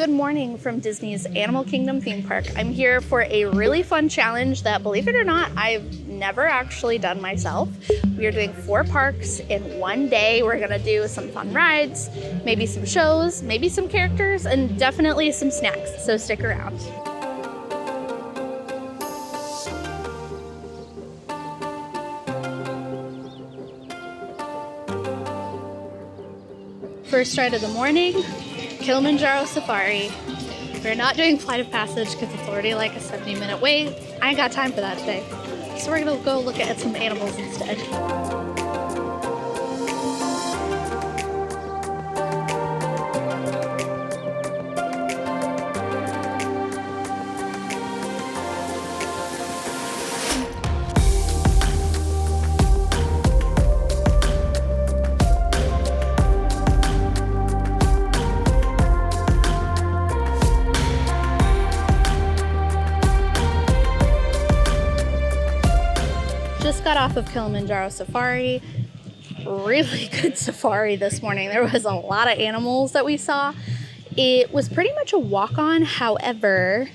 Good morning from Disney's Animal Kingdom theme park. I'm here for a really fun challenge that, believe it or not, I've never actually done myself. We are doing 4 parks in one day. We're gonna do some fun rides, maybe some shows, maybe some characters, and definitely some snacks, so stick around. First ride of the morning, Kilimanjaro Safari. We're not doing Flight of Passage because it's already like a 70-minute wait. I ain't got time for that today. So we're gonna go look at some animals instead. Just got off of Kilimanjaro Safari. Really good safari this morning. There was a lot of animals that we saw. It was pretty much a walk-on. However,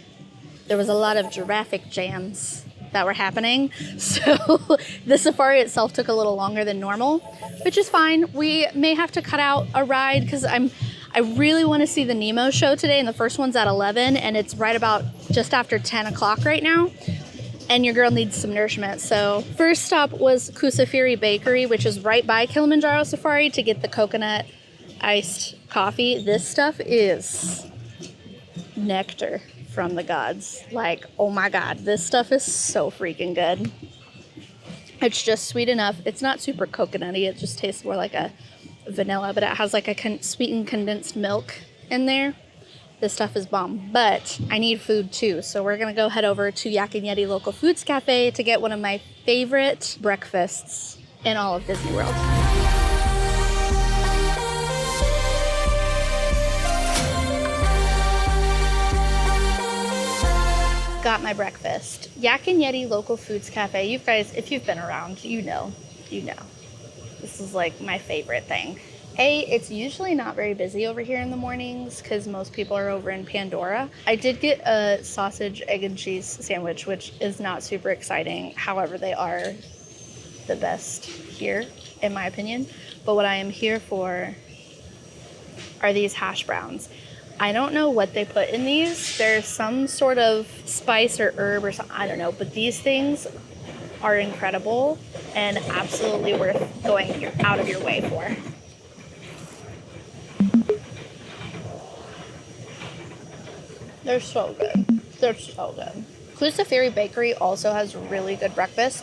there was a lot of giraffic jams that were happening. So the safari itself took a little longer than normal, which is fine. We may have to cut out a ride because I really want to see the Nemo show today, and the first one's at 11, and it's right about just after 10 o'clock right now. And your girl needs some nourishment. So first stop was Kusafiri Bakery, which is right by Kilimanjaro Safari, to get the coconut iced coffee. This stuff is nectar from the gods. Like, oh my God, this stuff is so freaking good. It's just sweet enough. It's not super coconutty. It just tastes more like a vanilla, but it has like a sweetened condensed milk in there. This stuff is bomb, but I need food too. So we're gonna go head over to Yak and Yeti Local Foods Cafe to get one of my favorite breakfasts in all of Disney World. Got my breakfast. Yak and Yeti Local Foods Cafe. You guys, if you've been around, you know. This is like my favorite thing. It's usually not very busy over here in the mornings because most people are over in Pandora. I did get a sausage, egg, and cheese sandwich, which is not super exciting. However, they are the best here, in my opinion. But what I am here for are these hash browns. I don't know what they put in these. There's some sort of spice or herb or something, I don't know. But these things are incredible and absolutely worth going out of your way for. They're so good. They're so good. Kusafiri Bakery also has really good breakfast.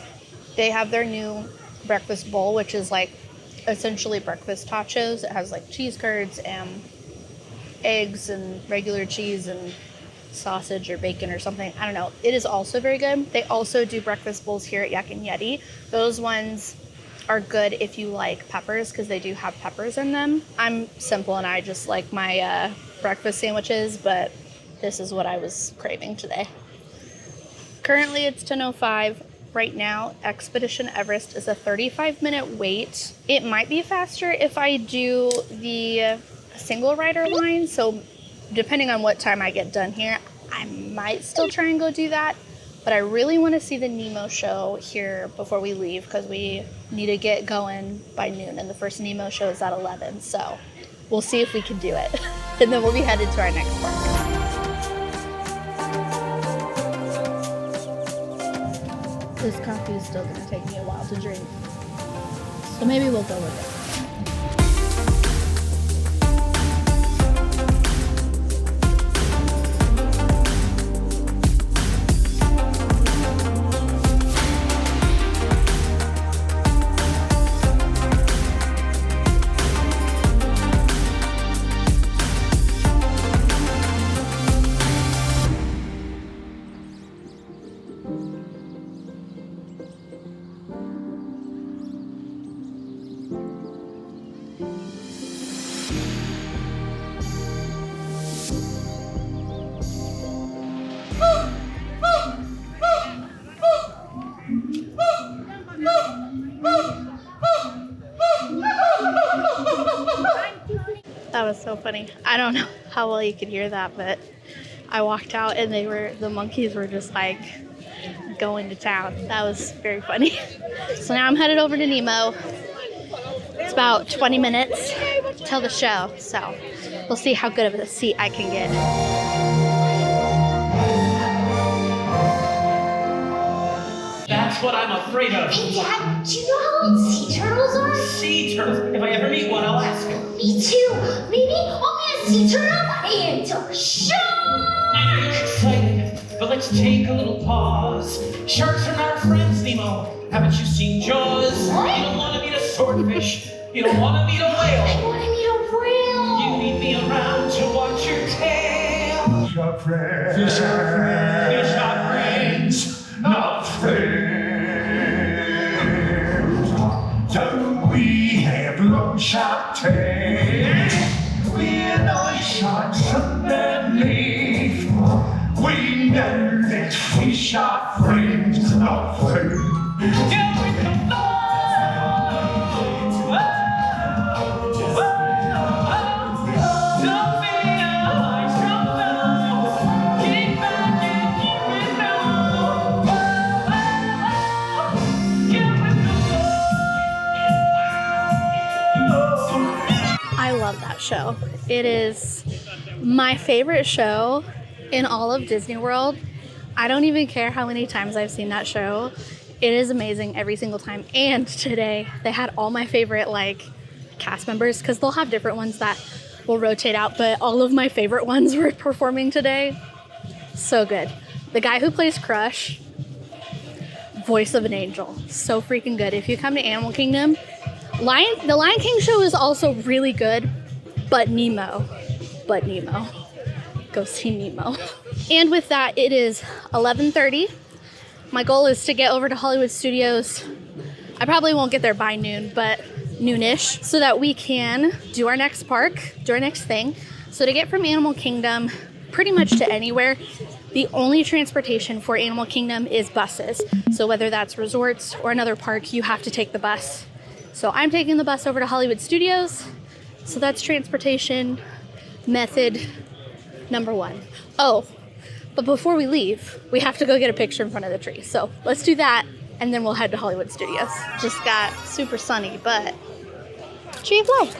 They have their new breakfast bowl, which is like essentially breakfast tachos. It has like cheese curds and eggs and regular cheese and sausage or bacon or something. I don't know. It is also very good. They also do breakfast bowls here at Yak and Yeti. Those ones are good if you like peppers because they do have peppers in them. I'm simple and I just like my breakfast sandwiches, but this is what I was craving today. Currently it's 10:05. Right now, Expedition Everest is a 35-minute wait. It might be faster if I do the single rider line. So depending on what time I get done here, I might still try and go do that. But I really want to see the Nemo show here before we leave because we need to get going by noon. And the first Nemo show is at 11. So we'll see if we can do it. And then we'll be headed to our next park. This coffee is still going to take me a while to drink, so maybe we'll go with it. That was so funny. I don't know how well you could hear that, but I walked out and the monkeys were just like going to town. That was very funny. So now I'm headed over to Nemo. It's about 20 minutes till the show, so we'll see how good of a seat I can get. That's what I'm afraid of. Hey, Dad, do you know how old sea turtles are? Sea turtles? If I ever meet one, I'll ask him. Me too. Maybe I'll meet a sea turtle and tell a show. I'm excited, but let's take a little pause. Sharks are not our friends, Nemo. Haven't you seen Jaws? What? You don't want to meet a swordfish. You don't want to meet a whale. I want to meet a whale. You need me around to watch your tail. Fish are friends. Fish are friends. Fish are friends. Not friends. Do we have long sharp tails? We're not sharks underneath. We know that fish are friends, not food. Get with the flow. Don't be a high strong. Keep back and keep it low. Get with the flow. I love that show. It is my favorite show in all of Disney World. I don't even care how many times I've seen that show. It is amazing every single time. And today they had all my favorite like cast members, because they'll have different ones that will rotate out, but all of my favorite ones were performing today. So good. The guy who plays Crush, voice of an angel. So freaking good. If you come to Animal Kingdom, the Lion King show is also really good, but Nemo. Go see Nemo. And with that, it is 11:30. My goal is to get over to Hollywood Studios. I probably won't get there by noon, but noonish, so that we can do our next park, do our next thing. So to get from Animal Kingdom pretty much to anywhere, the only transportation for Animal Kingdom is buses. So whether that's resorts or another park, you have to take the bus. So I'm taking the bus over to Hollywood Studios. So that's transportation method number one. Oh, but before we leave, we have to go get a picture in front of the tree. So let's do that, and then we'll head to Hollywood Studios. Just got super sunny, but tree of life.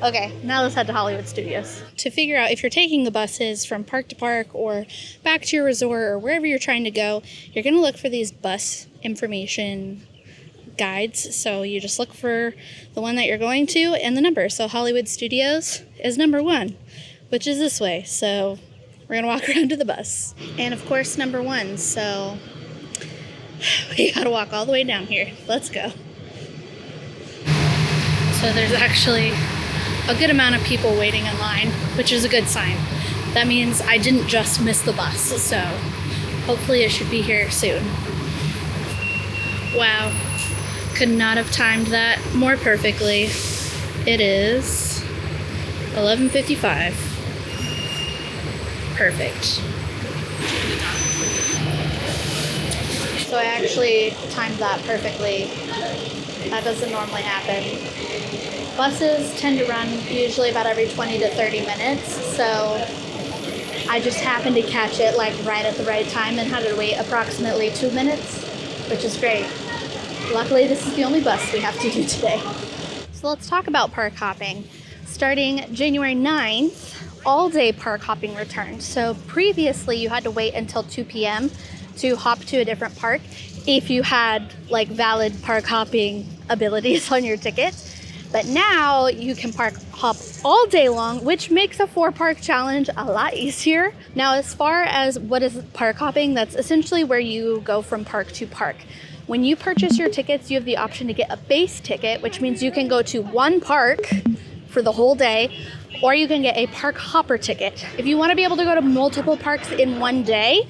Okay, now let's head to Hollywood Studios. To figure out if you're taking the buses from park to park or back to your resort or wherever you're trying to go, you're gonna look for these bus information guides. So you just look for the one that you're going to and the number. So Hollywood Studios is number 1, which is this way. So we're gonna walk around to the bus. And of course, number 1, so we gotta walk all the way down here. Let's go. So there's actually a good amount of people waiting in line, which is a good sign. That means I didn't just miss the bus, so hopefully it should be here soon. Wow, could not have timed that more perfectly. It is 11:55. Perfect. So I actually timed that perfectly. That doesn't normally happen. Buses tend to run usually about every 20 to 30 minutes, so I just happened to catch it like right at the right time and had to wait approximately 2 minutes, which is great. Luckily, this is the only bus we have to do today. So let's talk about park hopping. Starting January 9th, all-day park hopping returned. So previously, you had to wait until 2 p.m. to hop to a different park if you had like valid park hopping abilities on your ticket. But now you can park hop all day long, which makes a 4-park challenge a lot easier. Now, as far as what is park hopping, that's essentially where you go from park to park. When you purchase your tickets, you have the option to get a base ticket, which means you can go to one park for the whole day, or you can get a park hopper ticket. If you want to be able to go to multiple parks in one day,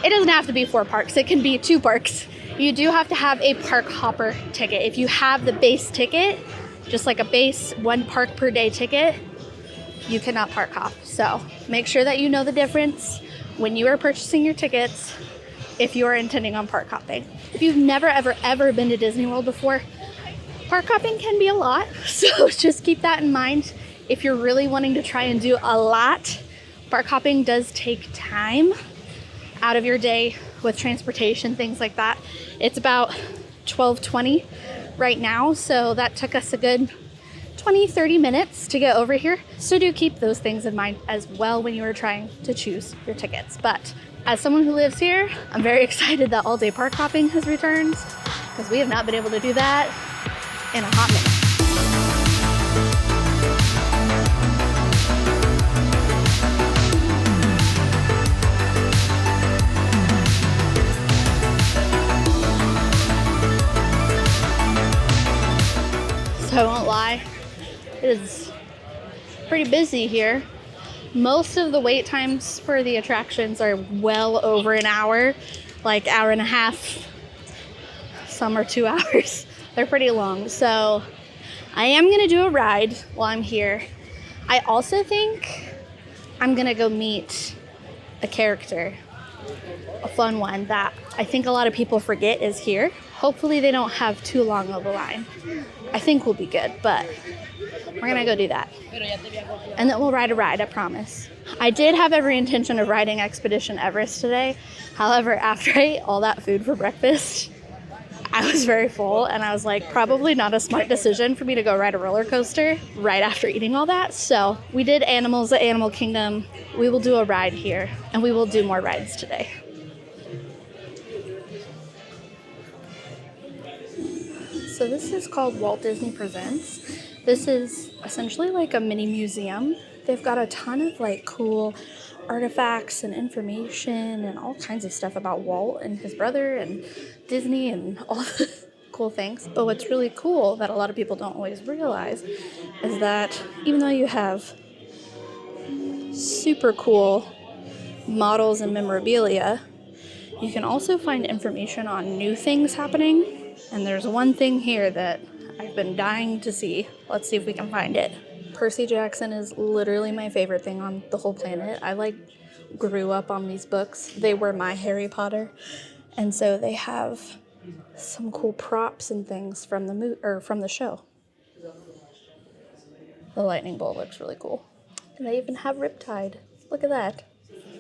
it doesn't have to be 4 parks, it can be 2 parks. You do have to have a park hopper ticket. If you have the base ticket, just like a base 1 park per day ticket, you cannot park hop. So make sure that you know the difference when you are purchasing your tickets if you are intending on park hopping. If you've never, ever been to Disney World before, park hopping can be a lot. So just keep that in mind if you're really wanting to try and do a lot, park hopping does take time out of your day with transportation, things like that. It's about 12:20 right now, so that took us a good 20-30 minutes to get over here. So do keep those things in mind as well when you are trying to choose your tickets. But as someone who lives here, I'm very excited that all-day park hopping has returned, because we have not been able to do that in a hot minute. So I won't lie, it is pretty busy here. Most of the wait times for the attractions are well over an hour, like hour and a half. Some are 2 hours. They're pretty long. So I am gonna do a ride while I'm here. I also think I'm gonna go meet a character, a fun one that I think a lot of people forget is here. Hopefully they don't have too long of a line. I think we'll be good, but we're gonna go do that. And then we'll ride a ride, I promise. I did have every intention of riding Expedition Everest today. However, after I ate all that food for breakfast, I was very full, and I was like, probably not a smart decision for me to go ride a roller coaster right after eating all that. So we did animals at Animal Kingdom. We will do a ride here, and we will do more rides today. So this is called Walt Disney Presents. This is essentially like a mini museum. They've got a ton of like cool artifacts and information and all kinds of stuff about Walt and his brother and Disney and all the cool things. But what's really cool that a lot of people don't always realize is that even though you have super cool models and memorabilia, you can also find information on new things happening. And there's one thing here that I've been dying to see. Let's see if we can find it. Percy Jackson is literally my favorite thing on the whole planet. I grew up on these books. They were my Harry Potter. And so they have some cool props and things from the show. The lightning bolt looks really cool. And they even have Riptide. Look at that.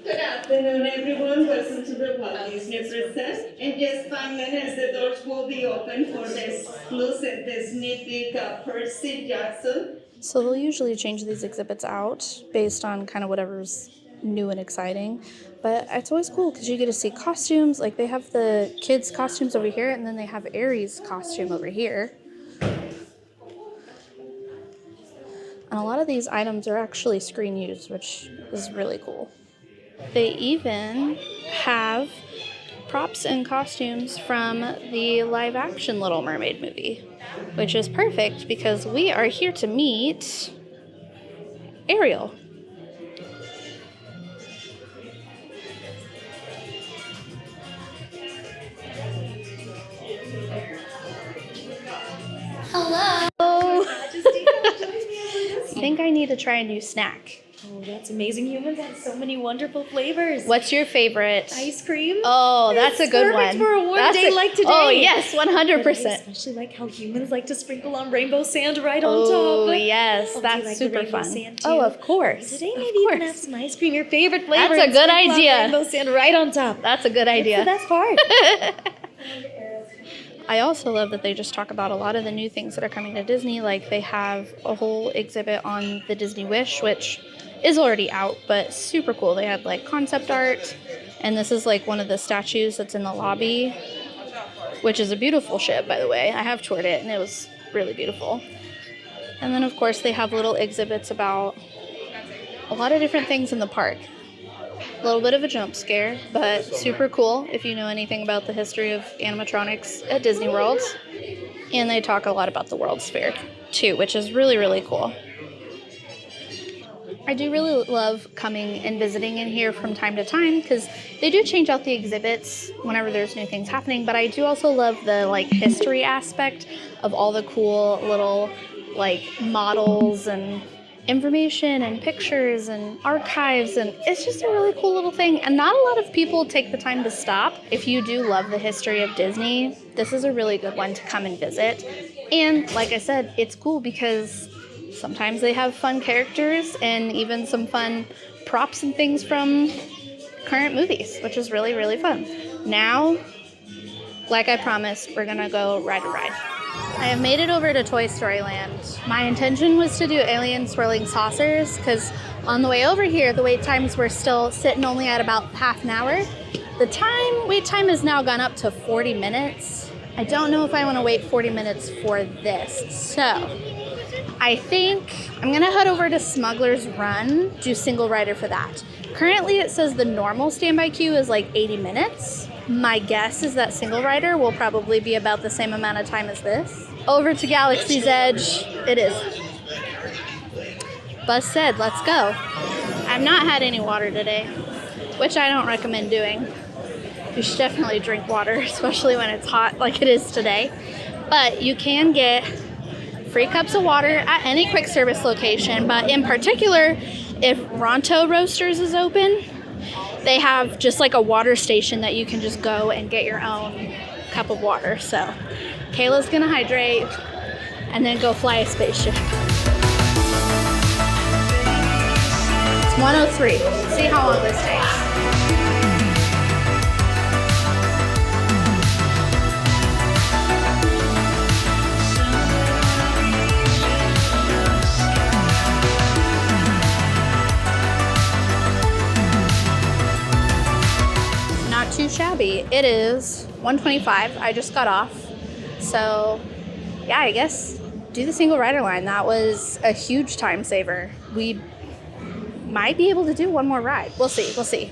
Good afternoon, everyone. Welcome to the Walt Disney Princess. In just 5 minutes, the doors will be open for this exclusive Disney pick of Percy Jackson. So they'll usually change these exhibits out based on kind of whatever's new and exciting. But it's always cool because you get to see costumes. Like they have the kids' costumes over here, and then they have Aries' costume over here. And a lot of these items are actually screen used, which is really cool. They even have props and costumes from the live-action Little Mermaid movie, which is perfect because we are here to meet Ariel. Hello. I think I need to try a new snack. Oh, that's amazing. Humans have so many wonderful flavors. What's your favorite? Ice cream. Oh, that's a good one. Perfect for a warm day like today. Oh, yes, 100%. But I especially like how humans like to sprinkle on rainbow sand right on top. Oh, yes, Do you that's like the super rainbow fun. sand too? Oh, of course. Today of maybe you can have course. some ice cream, your favorite flavor. That's a and good sprinkle on idea. Rainbow sand right on top. That's a good idea. That's the best part. I also love that they just talk about a lot of the new things that are coming to Disney. Like they have a whole exhibit on the Disney Wish, which is already out, but super cool. They had like concept art, and this is like one of the statues that's in the lobby, which is a beautiful ship, by the way. I have toured it, and it was really beautiful. And then, of course, they have little exhibits about a lot of different things in the park. A little bit of a jump scare, but super cool if you know anything about the history of animatronics at Disney World. And they talk a lot about the World's Fair, too, which is really, really cool. I do really love coming and visiting in here from time to time because they do change out the exhibits whenever there's new things happening, but I do also love the like history aspect of all the cool little like models and information and pictures and archives, and it's just a really cool little thing. And not a lot of people take the time to stop. If you do love the history of Disney, this is a really good one to come and visit. And like I said, it's cool because Sometimes they have fun characters and even some fun props and things from current movies, which is really, really fun. Now, like I promised, we're gonna go ride a ride. I have made it over to Toy Story Land. My intention was to do Alien Swirling Saucers because on the way over here, the wait times were still sitting only at about half an hour. The wait time has now gone up to 40 minutes. I don't know if I want to wait 40 minutes for this. So I think I'm gonna head over to Smugglers Run, do single rider for that. Currently it says the normal standby queue is like 80 minutes. My guess is that single rider will probably be about the same amount of time as this. Over to Galaxy's Edge, it is. Buzz said, let's go. I've not had any water today, which I don't recommend doing. You should definitely drink water, especially when it's hot like it is today. But you can get free cups of water at any quick service location, but in particular, if Ronto Roasters is open, they have just like a water station that you can just go and get your own cup of water. So Kayla's gonna hydrate and then go fly a spaceship. It's 1:03. See how long this takes. Too shabby. It is 1:25. I just got off. So yeah, I guess do the single rider line. That was a huge time saver. We might be able to do one more ride. We'll see.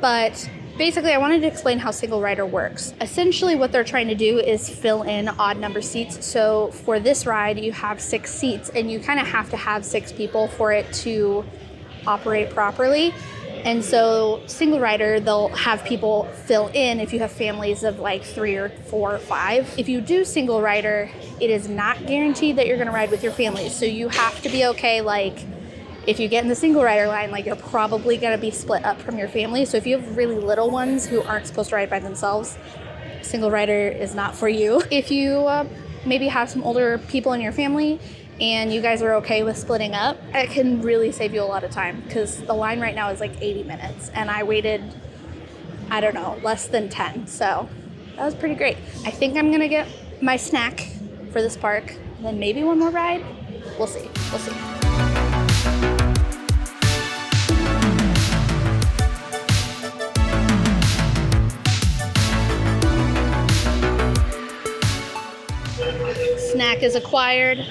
But basically I wanted to explain how single rider works. Essentially what they're trying to do is fill in odd number seats. So for this ride you have 6 seats and you kind of have to have 6 people for it to operate properly. And so single rider, they'll have people fill in if you have families of like 3 or 4 or 5. If you do single rider, it is not guaranteed that you're gonna ride with your family. So you have to be okay, like if you get in the single rider line, like you're probably gonna be split up from your family. So if you have really little ones who aren't supposed to ride by themselves, single rider is not for you. If you maybe have some older people in your family and you guys are okay with splitting up, it can really save you a lot of time because the line right now is like 80 minutes and I waited, I don't know, less than 10. So that was pretty great. I think I'm gonna get my snack for this park and then maybe one more ride. We'll see. Snack is acquired.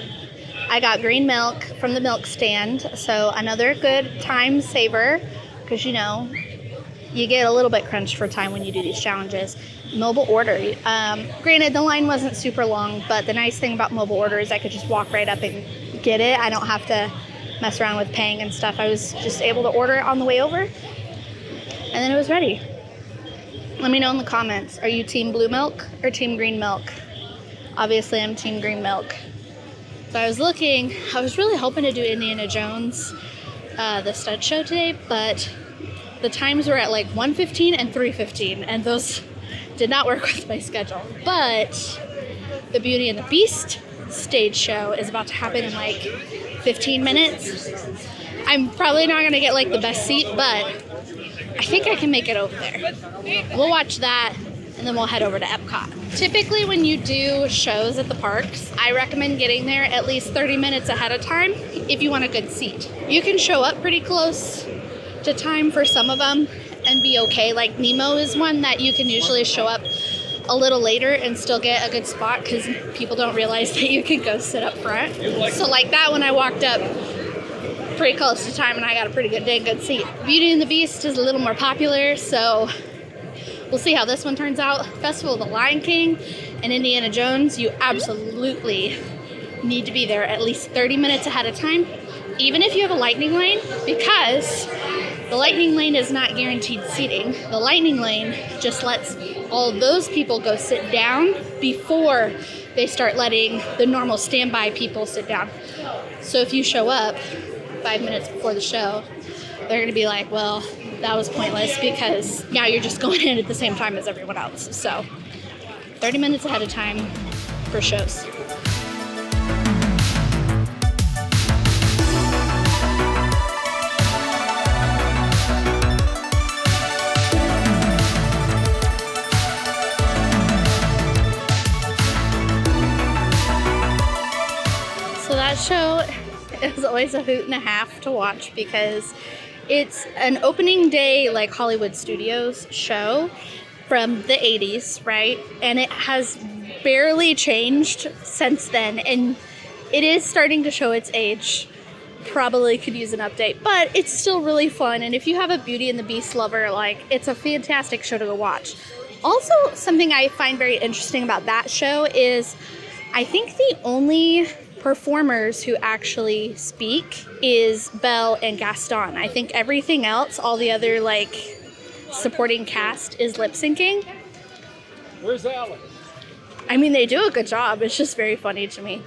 I got green milk from the milk stand, so another good time saver because you know you get a little bit crunched for time when you do these challenges. Mobile order. Granted, the line wasn't super long, but the nice thing about mobile order is I could just walk right up and get it. I don't have to mess around with paying and stuff. I was just able to order it on the way over, and then it was ready. Let me know in the comments. Are you team blue milk or team green milk? Obviously, I'm team green milk. So I was really hoping to do Indiana Jones, the stud show today, but the times were at like 1:15 and 3:15, and those did not work with my schedule. But the Beauty and the Beast stage show is about to happen in like 15 minutes. I'm probably not gonna get like the best seat, but I think I can make it over there. We'll watch that and then we'll head over to Epcot. Typically when you do shows at the parks, I recommend getting there at least 30 minutes ahead of time if you want a good seat. You can show up pretty close to time for some of them and be okay. Like Nemo is one that you can usually show up a little later and still get a good spot because people don't realize that you can go sit up front. So like that one, I walked up pretty close to time and I got a pretty dang good seat. Beauty and the Beast is a little more popular, so we'll see how this one turns out. Festival of the Lion King and Indiana Jones, you absolutely need to be there at least 30 minutes ahead of time, even if you have a lightning lane, because the lightning lane is not guaranteed seating. The lightning lane just lets all those people go sit down before they start letting the normal standby people sit down. So if you show up 5 minutes before the show, they're gonna be like, well, that was pointless because now you're just going in at the same time as everyone else. So 30 minutes ahead of time for shows. is always a hoot and a half to watch because it's an opening day like Hollywood Studios show from the 80s, right? And it has barely changed since then, and it is starting to show its age. Probably could use an update, but it's still really fun, and if you have a Beauty and the Beast lover, like, it's a fantastic show to go watch. Also, something I find very interesting about that show is I think the only performers who actually speak is Belle and Gaston. I think everything else, all the other like supporting cast, is lip syncing. Where's Alex? I mean, they do a good job. It's just very funny to me.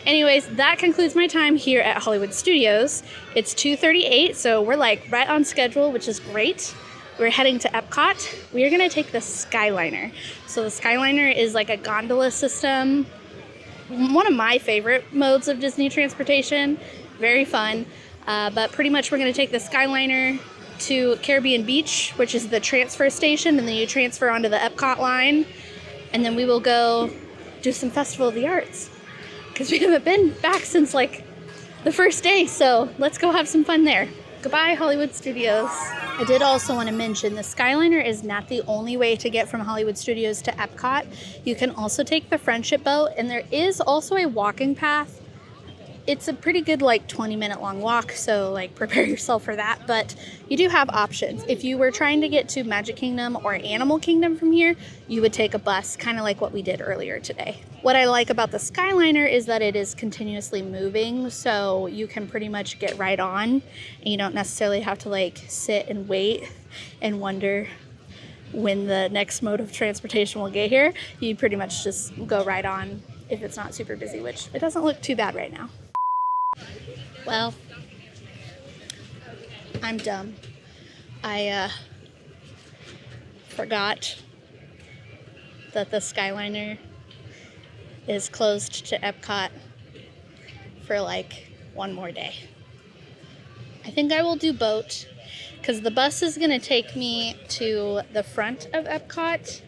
Anyways, that concludes my time here at Hollywood Studios. It's 2:38, so we're like right on schedule, which is great. We're heading to Epcot. We are gonna take the Skyliner. So the Skyliner is like a gondola system. One of my favorite modes of Disney transportation. Very fun. But pretty much we're gonna take the Skyliner to Caribbean Beach, which is the transfer station, and then you transfer onto the Epcot line. And then we will go do some Festival of the Arts, because we haven't been back since like the first day, so let's go have some fun there. Goodbye, Hollywood Studios. I did also want to mention the Skyliner is not the only way to get from Hollywood Studios to Epcot. You can also take the Friendship Boat, and there is also a walking path. It's a pretty good like 20-minute long walk, so like prepare yourself for that, but you do have options. If you were trying to get to Magic Kingdom or Animal Kingdom from here, you would take a bus, kind of like what we did earlier today. What I like about the Skyliner is that it is continuously moving, so you can pretty much get right on, and you don't necessarily have to like sit and wait and wonder when the next mode of transportation will get here. You pretty much just go right on if it's not super busy, which it doesn't look too bad right now. Well, I'm dumb. I forgot that the Skyliner is closed to Epcot for like one more day. I think I will do boat because the bus is going to take me to the front of Epcot,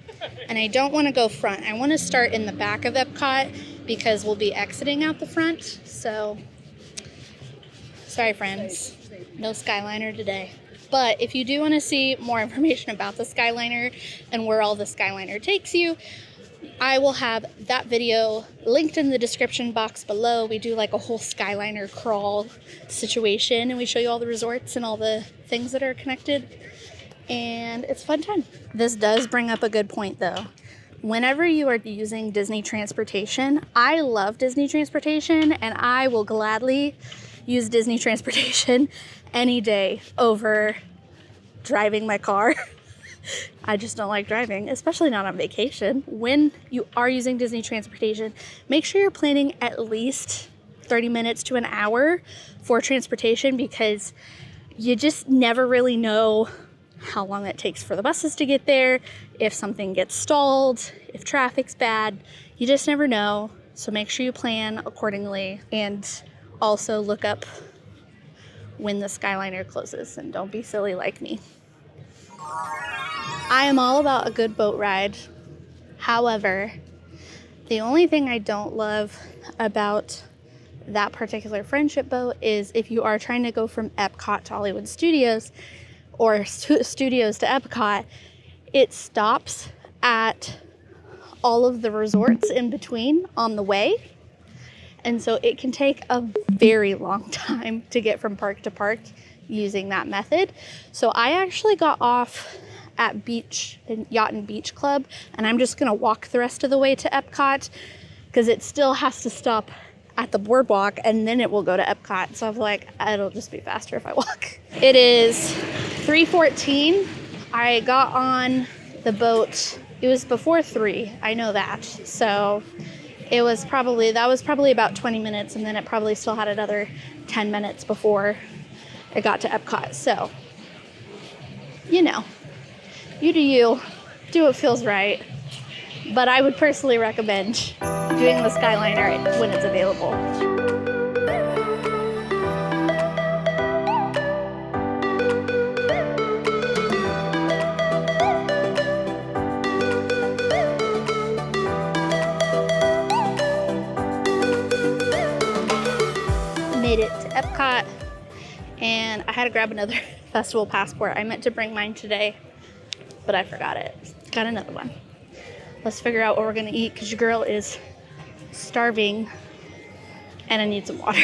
and I don't want to go front. I want to start in the back of Epcot because we'll be exiting out the front. So sorry, friends, no Skyliner today. But if you do want to see more information about the Skyliner and where all the Skyliner takes you, I will have that video linked in the description box below. We do like a whole Skyliner crawl situation, and we show you all the resorts and all the things that are connected, and it's a fun time. This does bring up a good point though. Whenever you are using Disney transportation, I love Disney transportation, and I will gladly use Disney transportation any day over driving my car. I just don't like driving, especially not on vacation. When you are using Disney transportation, make sure you're planning at least 30 minutes to an hour for transportation, because you just never really know how long it takes for the buses to get there, if something gets stalled, if traffic's bad. You just never know. So make sure you plan accordingly, and also look up when the Skyliner closes, and don't be silly like me. I am all about a good boat ride. However, the only thing I don't love about that particular Friendship Boat is if you are trying to go from Epcot to Hollywood Studios, or Studios to Epcot, it stops at all of the resorts in between on the way. And so it can take a very long time to get from park to park using that method. So I actually got off at Yacht and Beach Club, and I'm just gonna walk the rest of the way to Epcot, because it still has to stop at the boardwalk and then it will go to Epcot. So I'm like, it'll just be faster if I walk. It is 3:14. I got on the boat, it was before 3, I know that. So that was probably about 20 minutes, and then it probably still had another 10 minutes before it got to Epcot. So, you know, you do you, do what feels right. But I would personally recommend doing the Skyliner when it's available. Made it to Epcot, and I had to grab another festival passport. I meant to bring mine today, but I forgot it. Got another one. Let's figure out what we're gonna eat because your girl is starving and I need some water.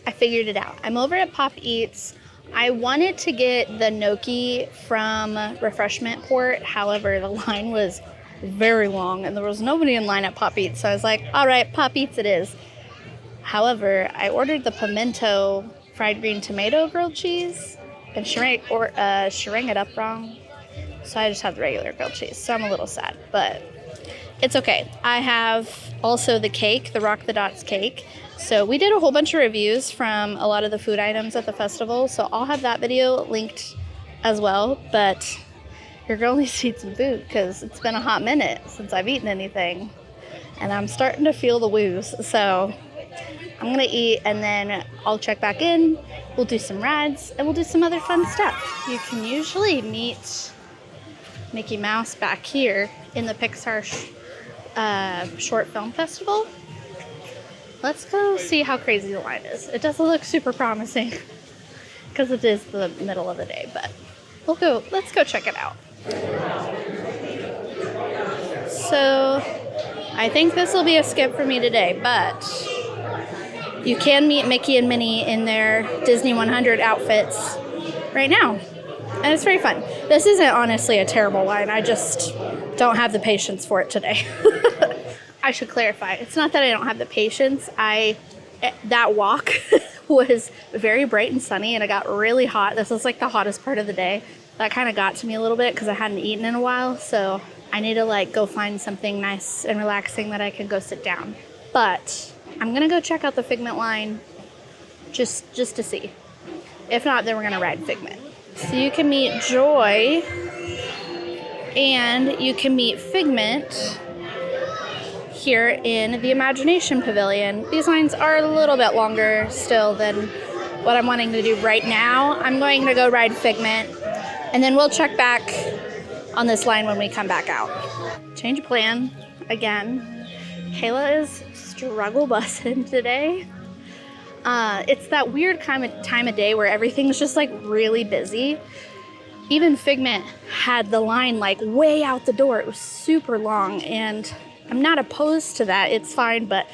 I figured it out. I'm over at Pop Eats. I wanted to get the gnocchi from Refreshment Port. However, the line was very long and there was nobody in line at Pop Eats. So I was like, all right, Pop Eats it is. However, I ordered the pimento fried green tomato grilled cheese and she rang it up wrong. So I just have the regular grilled cheese. So I'm a little sad, but it's okay. I have also the cake, the Rock the Dots cake. So we did a whole bunch of reviews from a lot of the food items at the festival. So I'll have that video linked as well. But your girl needs to eat some food because it's been a hot minute since I've eaten anything. And I'm starting to feel the woos. So I'm going to eat and then I'll check back in. We'll do some rides and we'll do some other fun stuff. You can usually meet Mickey Mouse back here in the Pixar Short Film Festival. Let's go see how crazy the line is. It doesn't look super promising because it is the middle of the day, but let's go check it out. So I think this will be a skip for me today, but you can meet Mickey and Minnie in their Disney 100 outfits right now. And it's very fun. This isn't honestly a terrible line. I just don't have the patience for it today. I should clarify. It's not that I don't have the patience. That walk was very bright and sunny and it got really hot. This was like the hottest part of the day. That kind of got to me a little bit because I hadn't eaten in a while. So I need to like go find something nice and relaxing that I can go sit down. But I'm going to go check out the Figment line just to see. If not, then we're going to ride Figment. So you can meet Joy and you can meet Figment here in the Imagination Pavilion. These lines are a little bit longer still than what I'm wanting to do right now. I'm going to go ride Figment and then we'll check back on this line when we come back out. Change of plan again. Kayla is struggle bussing today. It's that weird time of day where everything's just like really busy. Even Figment had the line like way out the door. It was super long and I'm not opposed to that. It's fine, but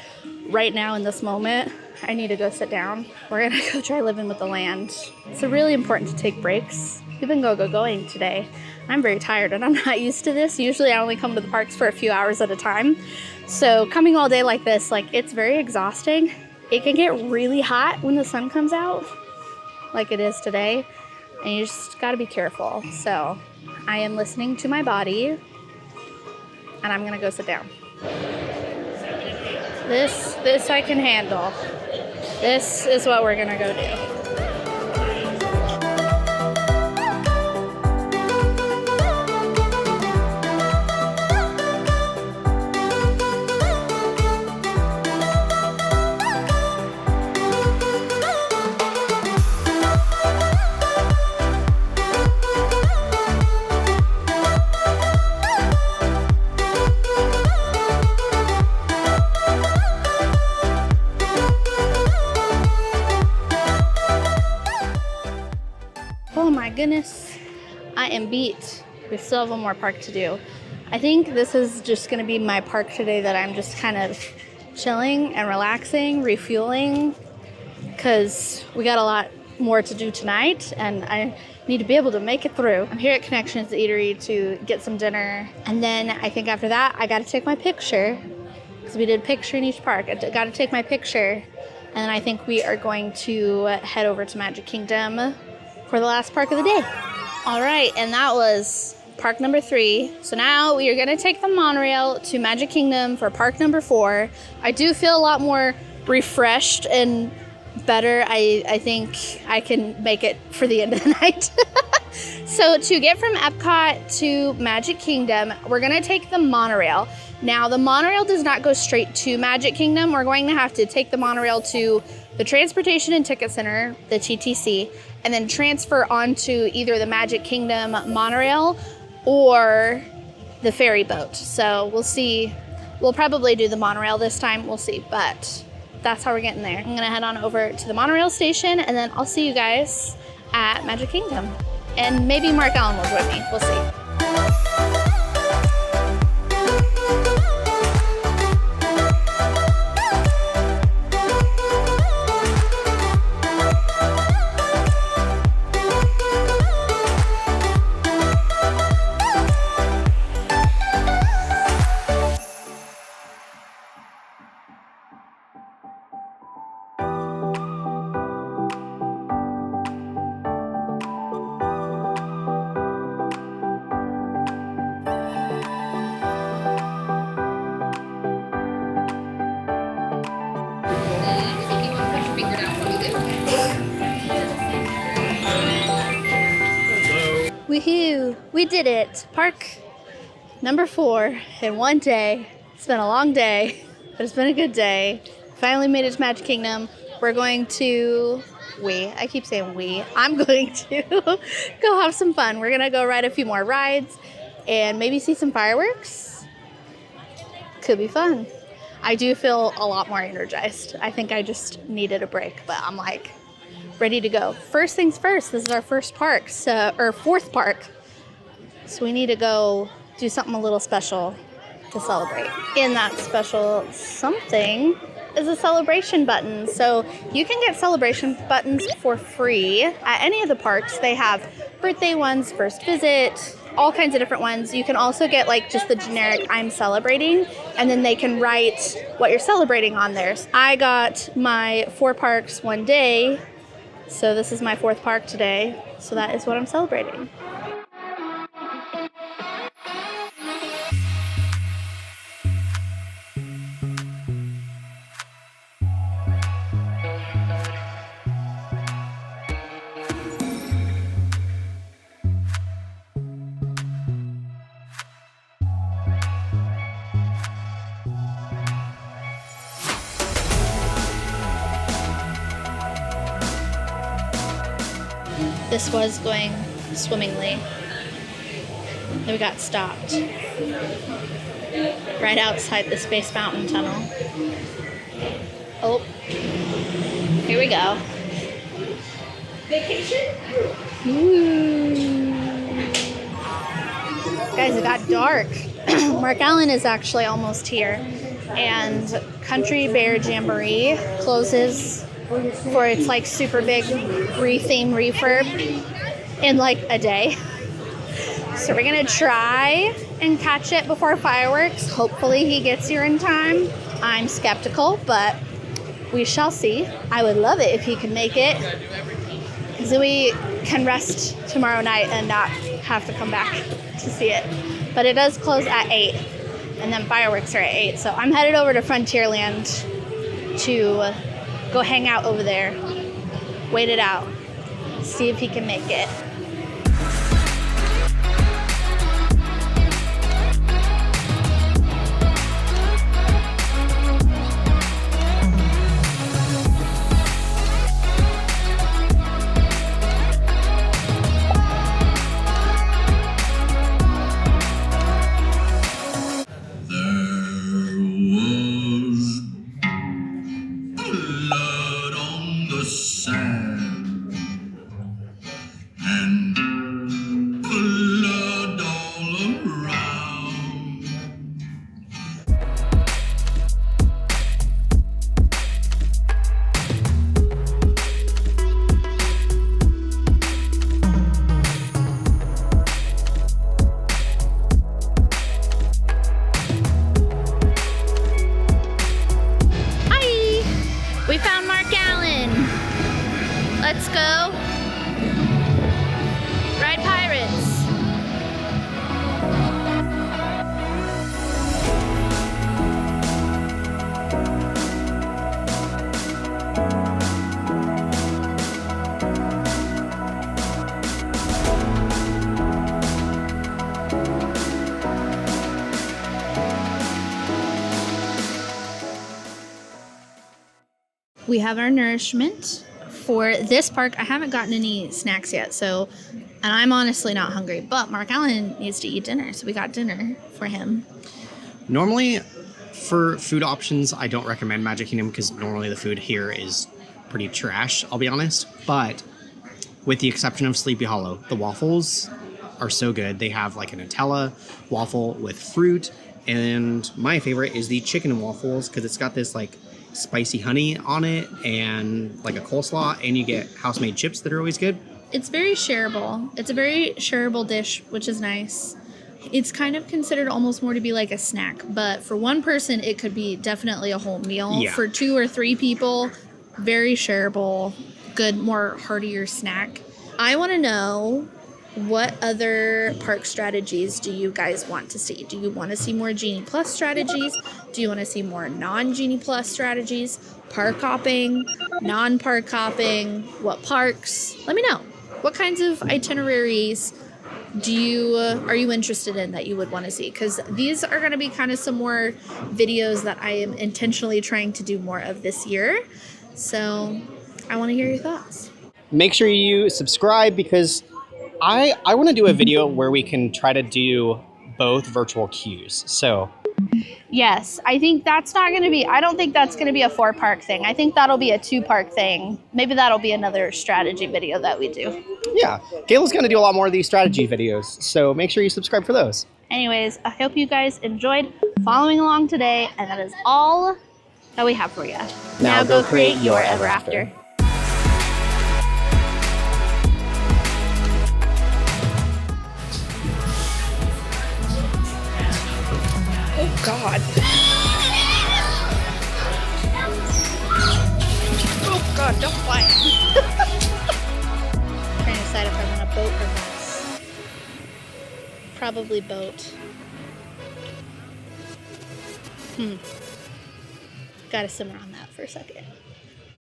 right now in this moment, I need to go sit down. We're gonna go try living with the land. It's really important to take breaks. We've been going today. I'm very tired and I'm not used to this. Usually I only come to the parks for a few hours at a time. So coming all day like this, like it's very exhausting. It can get really hot when the sun comes out, like it is today, and you just gotta be careful. So I am listening to my body, and I'm gonna go sit down. This I can handle. This is what we're gonna go do. Goodness, I am beat. We still have one more park to do. I think this is just going to be my park today that I'm just kind of chilling and relaxing, refueling, because we got a lot more to do tonight and I need to be able to make it through. I'm here at Connections Eatery to get some dinner, and then I think after that I got to take my picture because we did a picture in each park. I got to take my picture, and then I think we are going to head over to Magic Kingdom for the last park of the day. All right, and that was park number 3. So now we are gonna take the monorail to Magic Kingdom for park number 4. I do feel a lot more refreshed and better. I think I can make it for the end of the night. So to get from Epcot to Magic Kingdom, we're gonna take the monorail. Now the monorail does not go straight to Magic Kingdom. We're going to have to take the monorail to the Transportation and Ticket Center, the TTC, and then transfer onto either the Magic Kingdom monorail or the ferry boat. So we'll see. We'll probably do the monorail this time. We'll see. But that's how we're getting there. I'm gonna head on over to the monorail station, and then I'll see you guys at Magic Kingdom. And maybe Mark Allen will join me, we'll see. Woohoo! We did it! Park number 4 in one day. It's been a long day, but it's been a good day. Finally made it to Magic Kingdom. We're going to... I keep saying we. I'm going to go have some fun. We're going to go ride a few more rides and maybe see some fireworks. Could be fun. I do feel a lot more energized. I think I just needed a break, but I'm like... ready to go. First things first, this is our first park, or fourth park. So we need to go do something a little special to celebrate. In that special something is a celebration button. So you can get celebration buttons for free at any of the parks. They have birthday ones, first visit, all kinds of different ones. You can also get like just the generic I'm celebrating, and then they can write what you're celebrating on theirs. I got my 4 parks one day. So this is my 4th park today, so that is what I'm celebrating. This was going swimmingly. Then we got stopped right outside the Space Mountain Tunnel. Oh, here we go. Vacation? Ooh. Guys, it got dark. Mark Allen is actually almost here, and Country Bear Jamboree closes for its like super big theme refurb in like a day. So we're gonna try and catch it before fireworks. Hopefully he gets here in time. I'm skeptical, but we shall see. I would love it if he could make it, because then we can rest tomorrow night and not have to come back to see it. But it does close at 8, and then fireworks are at 8. So I'm headed over to Frontierland to go hang out over there, wait it out, see if he can make it. Let's go ride pirates. We have our nourishment. For this park, I haven't gotten any snacks yet, and I'm honestly not hungry, but Mark Allen needs to eat dinner, so we got dinner for him. Normally, For food options, I don't recommend Magic Kingdom because normally the food here is pretty trash, I'll be honest. But with the exception of Sleepy Hollow, the waffles are so good. They have like a Nutella waffle with fruit, and my favorite is the chicken waffles because it's got this like spicy honey on it and like a coleslaw, and you get house-made chips that are always good. It's very shareable. It's a very shareable dish, which is nice. It's kind of considered almost more to be like a snack, but for one person, it could be definitely a whole meal. Yeah. For 2 or 3 people, very shareable, good, more heartier snack. I want to know, what other park strategies do you guys want to see? Do you want to see more Genie Plus strategies? Do you want to see more non-Genie Plus strategies? Park hopping, non-park hopping, what parks? Let me know. What kinds of itineraries are you interested in that you would want to see? Because these are going to be kind of some more videos that I am intentionally trying to do more of this year. So I want to hear your thoughts. Make sure you subscribe because I want to do a video where we can try to do both virtual queues. So Yes, I think I don't think that's going to be a 4-park thing. I think that'll be a 2-park thing. Maybe that'll be another strategy video that we do. yeah, Kayla's going to do a lot more of these strategy videos. So make sure you subscribe for those. Anyways, I hope you guys enjoyed following along today, and that is all that we have for you. Now go create your ever after. Oh, God. Oh, God, don't fly it. Trying to decide if I want a boat or bus. Probably boat. Gotta simmer on that for a second.